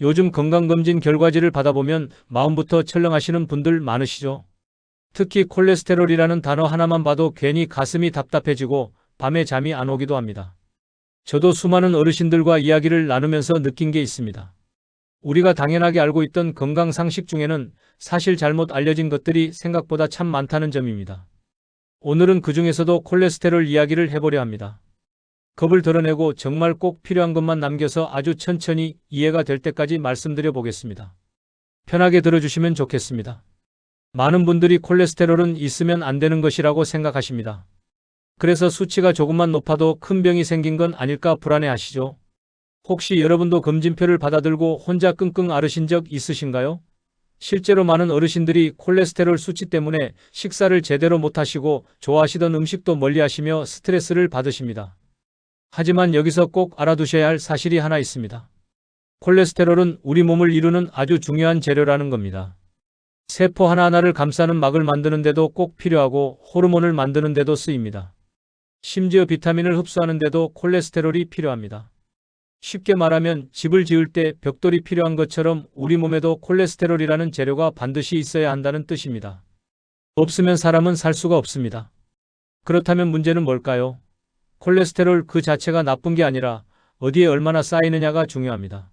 요즘 건강검진 결과지를 받아보면 마음부터 철렁하시는 분들 많으시죠? 특히 콜레스테롤이라는 단어 하나만 봐도 괜히 가슴이 답답해지고 밤에 잠이 안 오기도 합니다. 저도 수많은 어르신들과 이야기를 나누면서 느낀 게 있습니다. 우리가 당연하게 알고 있던 건강 상식 중에는 사실 잘못 알려진 것들이 생각보다 참 많다는 점입니다. 오늘은 그 중에서도 콜레스테롤 이야기를 해보려 합니다. 겁을 덜어내고 정말 꼭 필요한 것만 남겨서 아주 천천히 이해가 될 때까지 말씀드려 보겠습니다. 편하게 들어주시면 좋겠습니다. 많은 분들이 콜레스테롤은 있으면 안 되는 것이라고 생각하십니다. 그래서 수치가 조금만 높아도 큰 병이 생긴 건 아닐까 불안해하시죠? 혹시 여러분도 검진표를 받아들고 혼자 끙끙 앓으신 적 있으신가요? 실제로 많은 어르신들이 콜레스테롤 수치 때문에 식사를 제대로 못하시고 좋아하시던 음식도 멀리하시며 스트레스를 받으십니다. 하지만 여기서 꼭 알아두셔야 할 사실이 하나 있습니다. 콜레스테롤은 우리 몸을 이루는 아주 중요한 재료라는 겁니다. 세포 하나하나를 감싸는 막을 만드는 데도 꼭 필요하고 호르몬을 만드는 데도 쓰입니다. 심지어 비타민을 흡수하는 데도 콜레스테롤이 필요합니다. 쉽게 말하면 집을 지을 때 벽돌이 필요한 것처럼 우리 몸에도 콜레스테롤이라는 재료가 반드시 있어야 한다는 뜻입니다. 없으면 사람은 살 수가 없습니다. 그렇다면 문제는 뭘까요? 콜레스테롤 그 자체가 나쁜 게 아니라 어디에 얼마나 쌓이느냐가 중요합니다.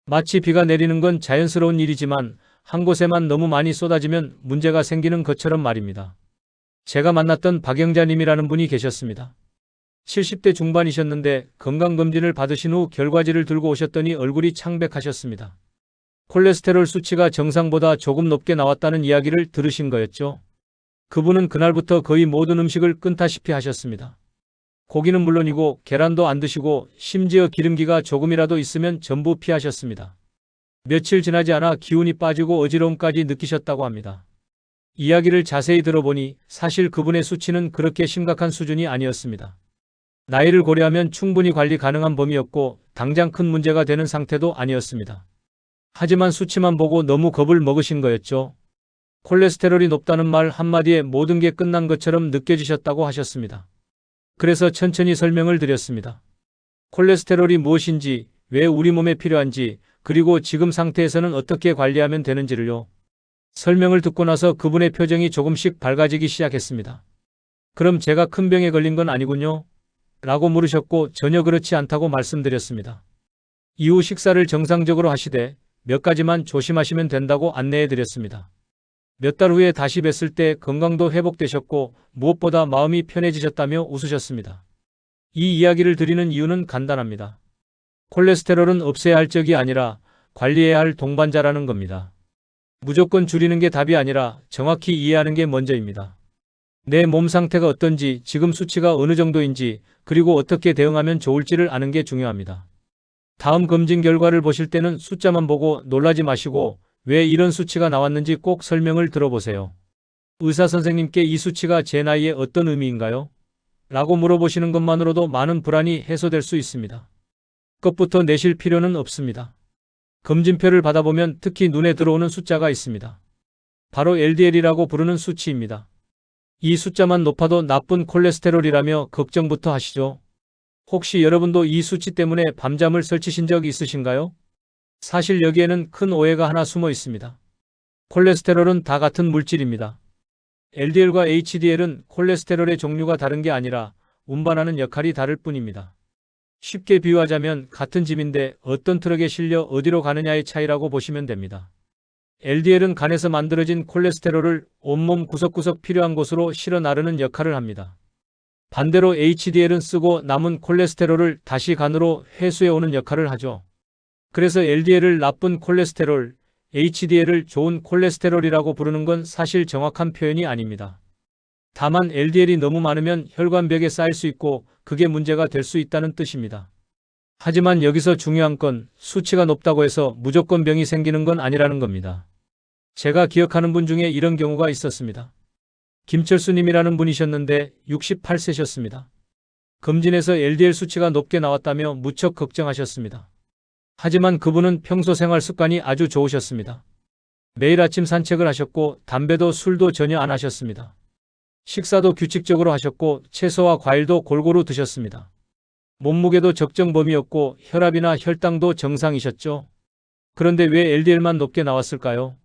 마치 비가 내리는 건 자연스러운 일이지만 한 곳에만 너무 많이 쏟아지면 문제가 생기는 것처럼 말입니다. 제가 만났던 박영자님이라는 분이 계셨습니다. 70대 중반이셨는데 건강검진을 받으신 후 결과지를 들고 오셨더니 얼굴이 창백하셨습니다. 콜레스테롤 수치가 정상보다 조금 높게 나왔다는 이야기를 들으신 거였죠. 그분은 그날부터 거의 모든 음식을 끊다시피 하셨습니다. 고기는 물론이고 계란도 안 드시고 심지어 기름기가 조금이라도 있으면 전부 피하셨습니다. 며칠 지나지 않아 기운이 빠지고 어지러움까지 느끼셨다고 합니다. 이야기를 자세히 들어보니 사실 그분의 수치는 그렇게 심각한 수준이 아니었습니다. 나이를 고려하면 충분히 관리 가능한 범위였고 당장 큰 문제가 되는 상태도 아니었습니다. 하지만 수치만 보고 너무 겁을 먹으신 거였죠. 콜레스테롤이 높다는 말 한마디에 모든 게 끝난 것처럼 느껴지셨다고 하셨습니다. 그래서 천천히 설명을 드렸습니다. 콜레스테롤이 무엇인지, 왜 우리 몸에 필요한지, 그리고 지금 상태에서는 어떻게 관리하면 되는지를요. 설명을 듣고 나서 그분의 표정이 조금씩 밝아지기 시작했습니다. 그럼 제가 큰 병에 걸린 건 아니군요? 라고 물으셨고 전혀 그렇지 않다고 말씀드렸습니다. 이후 식사를 정상적으로 하시되 몇 가지만 조심하시면 된다고 안내해 드렸습니다. 몇 달 후에 다시 뵀을 때 건강도 회복되셨고 무엇보다 마음이 편해지셨다며 웃으셨습니다. 이 이야기를 드리는 이유는 간단합니다. 콜레스테롤은 없애야 할 적이 아니라 관리해야 할 동반자라는 겁니다. 무조건 줄이는 게 답이 아니라 정확히 이해하는 게 먼저입니다. 내 몸 상태가 어떤지, 지금 수치가 어느 정도인지, 그리고 어떻게 대응하면 좋을지를 아는 게 중요합니다. 다음 검진 결과를 보실 때는 숫자만 보고 놀라지 마시고 왜 이런 수치가 나왔는지 꼭 설명을 들어보세요. 의사 선생님께 이 수치가 제 나이에 어떤 의미인가요? 라고 물어보시는 것만으로도 많은 불안이 해소될 수 있습니다. 겁부터 내실 필요는 없습니다. 검진표를 받아보면 특히 눈에 들어오는 숫자가 있습니다. 바로 LDL이라고 부르는 수치입니다. 이 숫자만 높아도 나쁜 콜레스테롤이라며 걱정부터 하시죠. 혹시 여러분도 이 수치 때문에 밤잠을 설치신 적 있으신가요? 사실 여기에는 큰 오해가 하나 숨어 있습니다. 콜레스테롤은 다 같은 물질입니다. LDL과 HDL은 콜레스테롤의 종류가 다른 게 아니라 운반하는 역할이 다를 뿐입니다. 쉽게 비유하자면 같은 짐인데 어떤 트럭에 실려 어디로 가느냐의 차이라고 보시면 됩니다. LDL은 간에서 만들어진 콜레스테롤을 온몸 구석구석 필요한 곳으로 실어 나르는 역할을 합니다. 반대로 HDL은 쓰고 남은 콜레스테롤을 다시 간으로 회수해 오는 역할을 하죠. 그래서 LDL을 나쁜 콜레스테롤, HDL을 좋은 콜레스테롤이라고 부르는 건 사실 정확한 표현이 아닙니다. 다만 LDL이 너무 많으면 혈관벽에 쌓일 수 있고 그게 문제가 될 수 있다는 뜻입니다. 하지만 여기서 중요한 건 수치가 높다고 해서 무조건 병이 생기는 건 아니라는 겁니다. 제가 기억하는 분 중에 이런 경우가 있었습니다. 김철수님이라는 분이셨는데 68세셨습니다. 검진에서 LDL 수치가 높게 나왔다며 무척 걱정하셨습니다. 하지만 그분은 평소 생활 습관이 아주 좋으셨습니다. 매일 아침 산책을 하셨고 담배도 술도 전혀 안 하셨습니다. 식사도 규칙적으로 하셨고 채소와 과일도 골고루 드셨습니다. 몸무게도 적정 범위였고 혈압이나 혈당도 정상이셨죠. 그런데 왜 LDL만 높게 나왔을까요?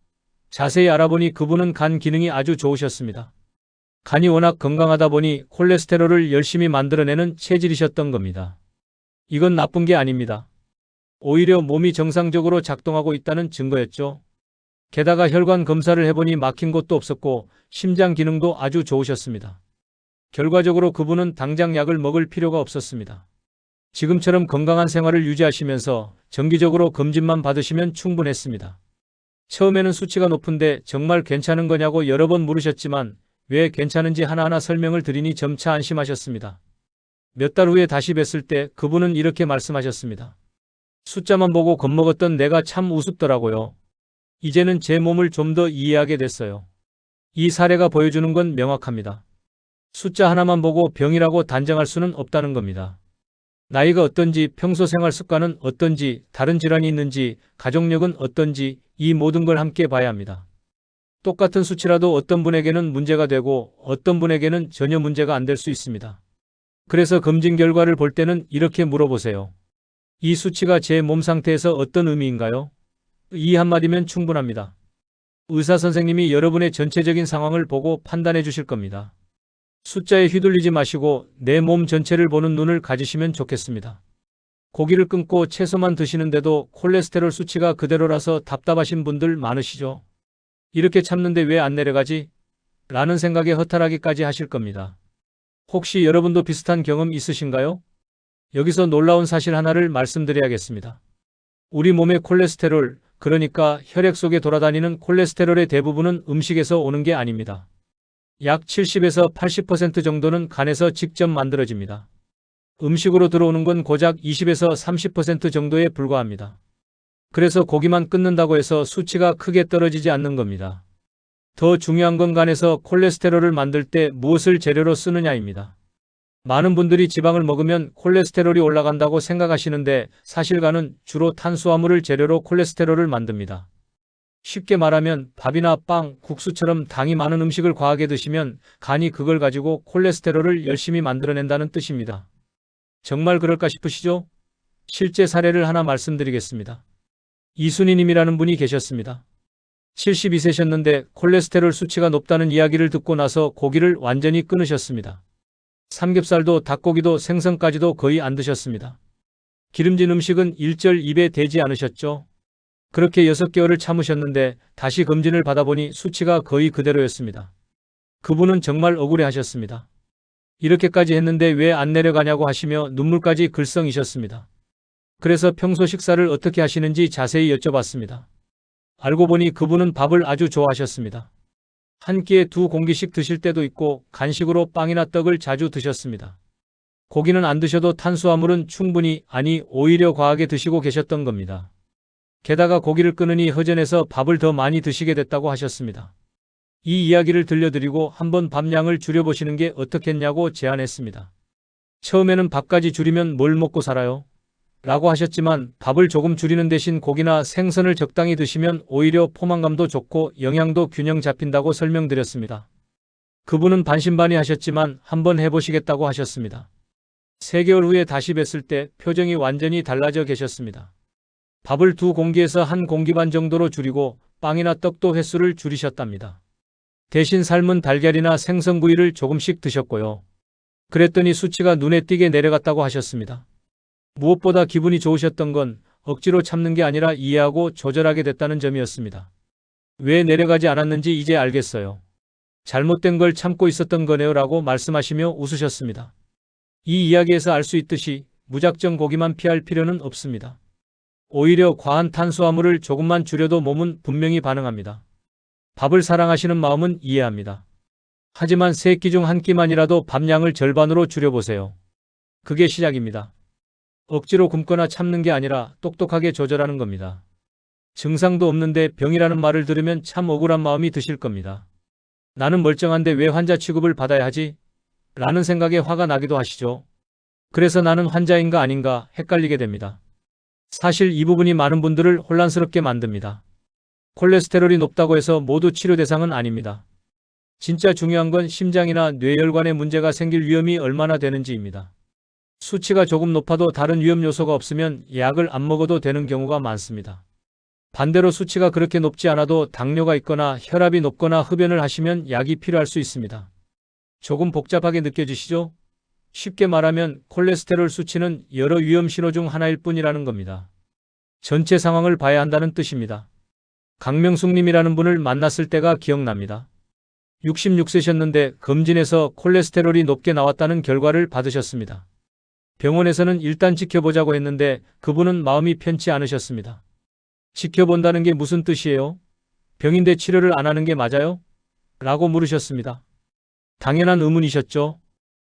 자세히 알아보니 그분은 간 기능이 아주 좋으셨습니다. 간이 워낙 건강하다 보니 콜레스테롤을 열심히 만들어내는 체질이셨던 겁니다. 이건 나쁜 게 아닙니다. 오히려 몸이 정상적으로 작동하고 있다는 증거였죠. 게다가 혈관 검사를 해보니 막힌 곳도 없었고 심장 기능도 아주 좋으셨습니다. 결과적으로 그분은 당장 약을 먹을 필요가 없었습니다. 지금처럼 건강한 생활을 유지하시면서 정기적으로 검진만 받으시면 충분했습니다. 처음에는 수치가 높은데 정말 괜찮은 거냐고 여러 번 물으셨지만 왜 괜찮은지 하나하나 설명을 드리니 점차 안심하셨습니다. 몇 달 후에 다시 뵀을 때 그분은 이렇게 말씀하셨습니다. 숫자만 보고 겁먹었던 내가 참 우습더라고요. 이제는 제 몸을 좀 더 이해하게 됐어요. 이 사례가 보여주는 건 명확합니다. 숫자 하나만 보고 병이라고 단정할 수는 없다는 겁니다. 나이가 어떤지, 평소 생활 습관은 어떤지, 다른 질환이 있는지, 가족력은 어떤지 이 모든 걸 함께 봐야 합니다. 똑같은 수치라도 어떤 분에게는 문제가 되고 어떤 분에게는 전혀 문제가 안 될 수 있습니다. 그래서 검진 결과를 볼 때는 이렇게 물어보세요. 이 수치가 제 몸 상태에서 어떤 의미인가요? 이 한마디면 충분합니다. 의사 선생님이 여러분의 전체적인 상황을 보고 판단해 주실 겁니다. 숫자에 휘둘리지 마시고 내 몸 전체를 보는 눈을 가지시면 좋겠습니다. 고기를 끊고 채소만 드시는데도 콜레스테롤 수치가 그대로라서 답답하신 분들 많으시죠? 이렇게 참는데 왜 안 내려가지? 라는 생각에 허탈하기까지 하실 겁니다. 혹시 여러분도 비슷한 경험 있으신가요? 여기서 놀라운 사실 하나를 말씀드려야겠습니다. 우리 몸의 콜레스테롤, 그러니까 혈액 속에 돌아다니는 콜레스테롤의 대부분은 음식에서 오는 게 아닙니다. 약 70에서 80% 정도는 간에서 직접 만들어집니다. 음식으로 들어오는 건 고작 20에서 30% 정도에 불과합니다. 그래서 고기만 끊는다고 해서 수치가 크게 떨어지지 않는 겁니다. 더 중요한 건 간에서 콜레스테롤을 만들 때 무엇을 재료로 쓰느냐입니다. 많은 분들이 지방을 먹으면 콜레스테롤이 올라간다고 생각하시는데 사실 간은 주로 탄수화물을 재료로 콜레스테롤을 만듭니다. 쉽게 말하면 밥이나 빵, 국수처럼 당이 많은 음식을 과하게 드시면 간이 그걸 가지고 콜레스테롤을 열심히 만들어낸다는 뜻입니다. 정말 그럴까 싶으시죠? 실제 사례를 하나 말씀드리겠습니다. 이순희님이라는 분이 계셨습니다. 72세셨는데 콜레스테롤 수치가 높다는 이야기를 듣고 나서 고기를 완전히 끊으셨습니다. 삼겹살도 닭고기도 생선까지도 거의 안 드셨습니다. 기름진 음식은 일절 입에 대지 않으셨죠? 그렇게 6개월을 참으셨는데 다시 검진을 받아보니 수치가 거의 그대로였습니다. 그분은 정말 억울해하셨습니다. 이렇게까지 했는데 왜 안 내려가냐고 하시며 눈물까지 글썽이셨습니다. 그래서 평소 식사를 어떻게 하시는지 자세히 여쭤봤습니다. 알고 보니 그분은 밥을 아주 좋아하셨습니다. 한 끼에 2공기씩 드실 때도 있고 간식으로 빵이나 떡을 자주 드셨습니다. 고기는 안 드셔도 탄수화물은 충분히, 아니 오히려 과하게 드시고 계셨던 겁니다. 게다가 고기를 끊으니 허전해서 밥을 더 많이 드시게 됐다고 하셨습니다. 이 이야기를 들려드리고 한번 밥량을 줄여보시는 게 어떻겠냐고 제안했습니다. 처음에는 밥까지 줄이면 뭘 먹고 살아요? 라고 하셨지만 밥을 조금 줄이는 대신 고기나 생선을 적당히 드시면 오히려 포만감도 좋고 영양도 균형 잡힌다고 설명드렸습니다. 그분은 반신반의하셨지만 한번 해보시겠다고 하셨습니다. 3개월 후에 다시 뵀을 때 표정이 완전히 달라져 계셨습니다. 밥을 2공기에서 1공기 반 정도로 줄이고 빵이나 떡도 횟수를 줄이셨답니다. 대신 삶은 달걀이나 생선구이를 조금씩 드셨고요. 그랬더니 수치가 눈에 띄게 내려갔다고 하셨습니다. 무엇보다 기분이 좋으셨던 건 억지로 참는 게 아니라 이해하고 조절하게 됐다는 점이었습니다. 왜 내려가지 않았는지 이제 알겠어요. 잘못된 걸 참고 있었던 거네요 라고 말씀하시며 웃으셨습니다. 이 이야기에서 알 수 있듯이 무작정 고기만 피할 필요는 없습니다. 오히려 과한 탄수화물을 조금만 줄여도 몸은 분명히 반응합니다. 밥을 사랑하시는 마음은 이해합니다. 하지만 3끼 중 1끼만이라도 밥량을 절반으로 줄여보세요. 그게 시작입니다. 억지로 굶거나 참는 게 아니라 똑똑하게 조절하는 겁니다. 증상도 없는데 병이라는 말을 들으면 참 억울한 마음이 드실 겁니다. 나는 멀쩡한데 왜 환자 취급을 받아야 하지? 라는 생각에 화가 나기도 하시죠. 그래서 나는 환자인가 아닌가 헷갈리게 됩니다. 사실 이 부분이 많은 분들을 혼란스럽게 만듭니다. 콜레스테롤이 높다고 해서 모두 치료 대상은 아닙니다. 진짜 중요한 건 심장이나 뇌혈관에 문제가 생길 위험이 얼마나 되는지입니다. 수치가 조금 높아도 다른 위험 요소가 없으면 약을 안 먹어도 되는 경우가 많습니다. 반대로 수치가 그렇게 높지 않아도 당뇨가 있거나 혈압이 높거나 흡연을 하시면 약이 필요할 수 있습니다. 조금 복잡하게 느껴지시죠? 쉽게 말하면 콜레스테롤 수치는 여러 위험 신호 중 하나일 뿐이라는 겁니다. 전체 상황을 봐야 한다는 뜻입니다. 강명숙님이라는 분을 만났을 때가 기억납니다. 66세셨는데 검진에서 콜레스테롤이 높게 나왔다는 결과를 받으셨습니다. 병원에서는 일단 지켜보자고 했는데 그분은 마음이 편치 않으셨습니다. 지켜본다는 게 무슨 뜻이에요? 병인데 치료를 안 하는 게 맞아요? 라고 물으셨습니다. 당연한 의문이셨죠?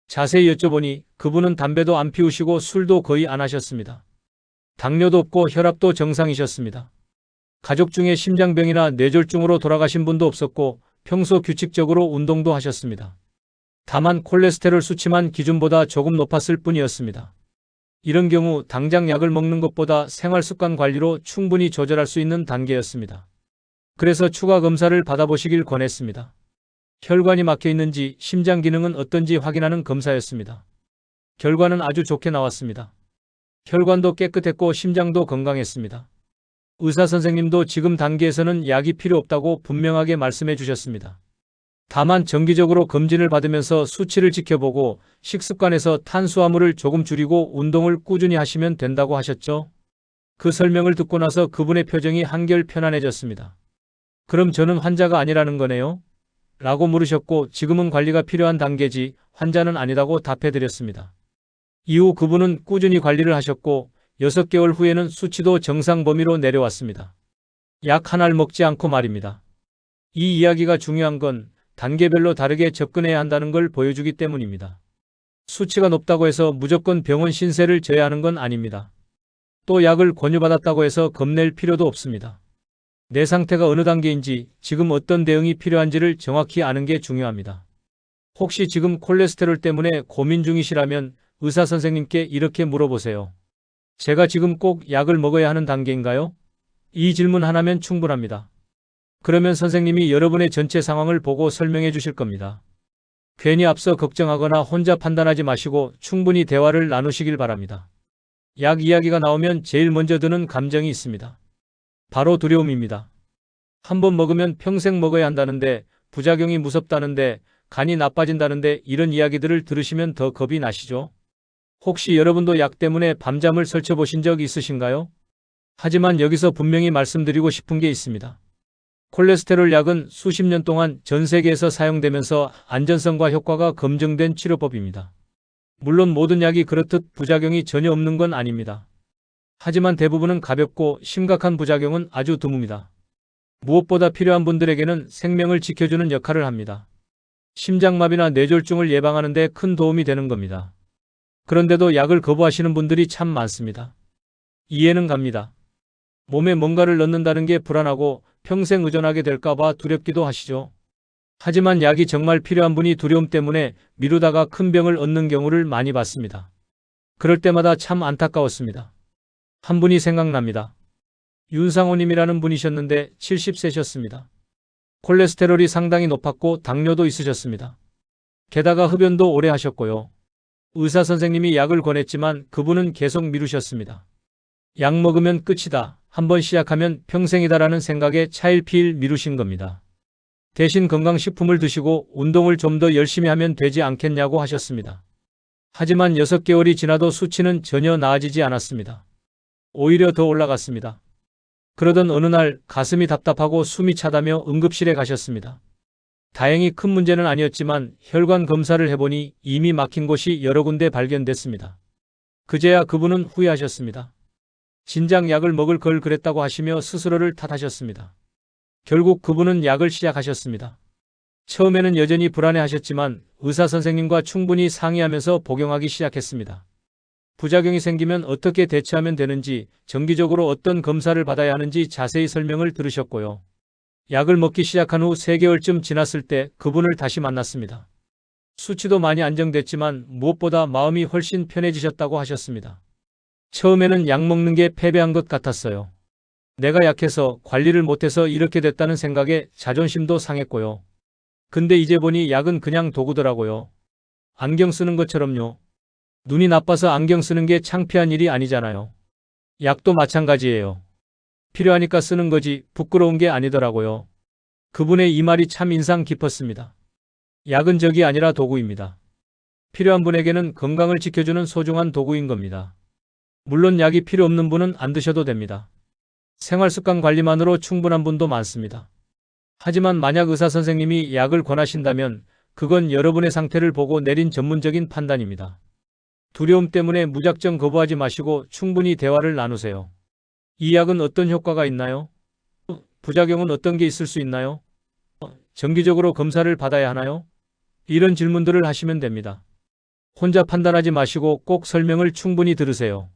자세히 여쭤보니 그분은 담배도 안 피우시고 술도 거의 안 하셨습니다. 당뇨도 없고 혈압도 정상이셨습니다. 가족 중에 심장병이나 뇌졸중으로 돌아가신 분도 없었고 평소 규칙적으로 운동도 하셨습니다. 다만 콜레스테롤 수치만 기준보다 조금 높았을 뿐이었습니다. 이런 경우 당장 약을 먹는 것보다 생활습관 관리로 충분히 조절할 수 있는 단계였습니다. 그래서 추가 검사를 받아보시길 권했습니다. 혈관이 막혀 있는지 심장 기능은 어떤지 확인하는 검사였습니다. 결과는 아주 좋게 나왔습니다. 혈관도 깨끗했고 심장도 건강했습니다. 의사 선생님도 지금 단계에서는 약이 필요 없다고 분명하게 말씀해 주셨습니다. 다만 정기적으로 검진을 받으면서 수치를 지켜보고 식습관에서 탄수화물을 조금 줄이고 운동을 꾸준히 하시면 된다고 하셨죠. 그 설명을 듣고 나서 그분의 표정이 한결 편안해졌습니다. 그럼 저는 환자가 아니라는 거네요? 라고 물으셨고 지금은 관리가 필요한 단계지 환자는 아니다고 답해드렸습니다. 이후 그분은 꾸준히 관리를 하셨고 6개월 후에는 수치도 정상 범위로 내려왔습니다. 약 하나를 먹지 않고 말입니다. 이 이야기가 중요한 건 단계별로 다르게 접근해야 한다는 걸 보여주기 때문입니다. 수치가 높다고 해서 무조건 병원 신세를 져야 하는 건 아닙니다. 또 약을 권유받았다고 해서 겁낼 필요도 없습니다. 내 상태가 어느 단계인지 지금 어떤 대응이 필요한지를 정확히 아는 게 중요합니다. 혹시 지금 콜레스테롤 때문에 고민 중이시라면 의사 선생님께 이렇게 물어보세요. 제가 지금 꼭 약을 먹어야 하는 단계인가요? 이 질문 하나면 충분합니다. 그러면 선생님이 여러분의 전체 상황을 보고 설명해 주실 겁니다. 괜히 앞서 걱정하거나 혼자 판단하지 마시고 충분히 대화를 나누시길 바랍니다. 약 이야기가 나오면 제일 먼저 드는 감정이 있습니다. 바로 두려움입니다. 한번 먹으면 평생 먹어야 한다는데, 부작용이 무섭다는데, 간이 나빠진다는데 이런 이야기들을 들으시면 더 겁이 나시죠? 혹시 여러분도 약 때문에 밤잠을 설쳐보신 적 있으신가요? 하지만 여기서 분명히 말씀드리고 싶은 게 있습니다. 콜레스테롤 약은 수십 년 동안 전 세계에서 사용되면서 안전성과 효과가 검증된 치료법입니다. 물론 모든 약이 그렇듯 부작용이 전혀 없는 건 아닙니다. 하지만 대부분은 가볍고 심각한 부작용은 아주 드뭅니다. 무엇보다 필요한 분들에게는 생명을 지켜주는 역할을 합니다. 심장마비나 뇌졸중을 예방하는 데 큰 도움이 되는 겁니다. 그런데도 약을 거부하시는 분들이 참 많습니다. 이해는 갑니다. 몸에 뭔가를 넣는다는 게 불안하고 평생 의존하게 될까봐 두렵기도 하시죠. 하지만 약이 정말 필요한 분이 두려움 때문에 미루다가 큰 병을 얻는 경우를 많이 봤습니다. 그럴 때마다 참 안타까웠습니다. 한 분이 생각납니다. 윤상호님이라는 분이셨는데 70세셨습니다. 콜레스테롤이 상당히 높았고 당뇨도 있으셨습니다. 게다가 흡연도 오래 하셨고요. 의사 선생님이 약을 권했지만 그분은 계속 미루셨습니다. 약 먹으면 끝이다. 한번 시작하면 평생이다라는 생각에 차일피일 미루신 겁니다. 대신 건강식품을 드시고 운동을 좀 더 열심히 하면 되지 않겠냐고 하셨습니다. 하지만 6개월이 지나도 수치는 전혀 나아지지 않았습니다. 오히려 더 올라갔습니다. 그러던 어느 날 가슴이 답답하고 숨이 차다며 응급실에 가셨습니다. 다행히 큰 문제는 아니었지만 혈관 검사를 해보니 이미 막힌 곳이 여러 군데 발견됐습니다. 그제야 그분은 후회하셨습니다. 진작 약을 먹을 걸 그랬다고 하시며 스스로를 탓하셨습니다. 결국 그분은 약을 시작하셨습니다. 처음에는 여전히 불안해하셨지만 의사 선생님과 충분히 상의하면서 복용하기 시작했습니다. 부작용이 생기면 어떻게 대처하면 되는지, 정기적으로 어떤 검사를 받아야 하는지 자세히 설명을 들으셨고요. 약을 먹기 시작한 후 3개월쯤 지났을 때 그분을 다시 만났습니다. 수치도 많이 안정됐지만 무엇보다 마음이 훨씬 편해지셨다고 하셨습니다. 처음에는 약 먹는 게 패배한 것 같았어요. 내가 약해서 관리를 못해서 이렇게 됐다는 생각에 자존심도 상했고요. 근데 이제 보니 약은 그냥 도구더라고요. 안경 쓰는 것처럼요. 눈이 나빠서 안경 쓰는 게 창피한 일이 아니잖아요. 약도 마찬가지예요. 필요하니까 쓰는 거지 부끄러운 게 아니더라고요. 그분의 이 말이 참 인상 깊었습니다. 약은 적이 아니라 도구입니다. 필요한 분에게는 건강을 지켜주는 소중한 도구인 겁니다. 물론 약이 필요 없는 분은 안 드셔도 됩니다. 생활습관 관리만으로 충분한 분도 많습니다. 하지만 만약 의사 선생님이 약을 권하신다면 그건 여러분의 상태를 보고 내린 전문적인 판단입니다. 두려움 때문에 무작정 거부하지 마시고 충분히 대화를 나누세요. 이 약은 어떤 효과가 있나요? 부작용은 어떤 게 있을 수 있나요? 정기적으로 검사를 받아야 하나요? 이런 질문들을 하시면 됩니다. 혼자 판단하지 마시고 꼭 설명을 충분히 들으세요.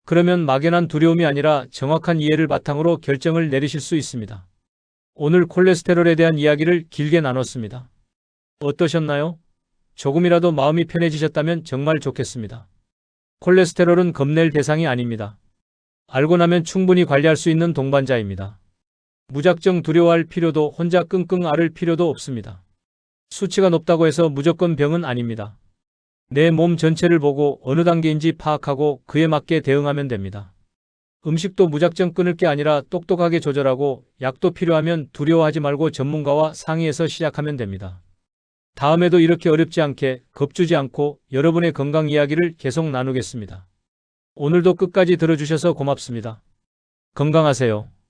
그러면 막연한 두려움이 아니라 정확한 이해를 바탕으로 결정을 내리실 수 있습니다. 오늘 콜레스테롤에 대한 이야기를 길게 나눴습니다. 어떠셨나요? 조금이라도 마음이 편해지셨다면 정말 좋겠습니다. 콜레스테롤은 겁낼 대상이 아닙니다. 알고 나면 충분히 관리할 수 있는 동반자입니다. 무작정 두려워할 필요도 혼자 끙끙 앓을 필요도 없습니다. 수치가 높다고 해서 무조건 병은 아닙니다. 내 몸 전체를 보고 어느 단계인지 파악하고 그에 맞게 대응하면 됩니다. 음식도 무작정 끊을 게 아니라 똑똑하게 조절하고 약도 필요하면 두려워하지 말고 전문가와 상의해서 시작하면 됩니다. 다음에도 이렇게 어렵지 않게 겁주지 않고 여러분의 건강 이야기를 계속 나누겠습니다. 오늘도 끝까지 들어주셔서 고맙습니다. 건강하세요.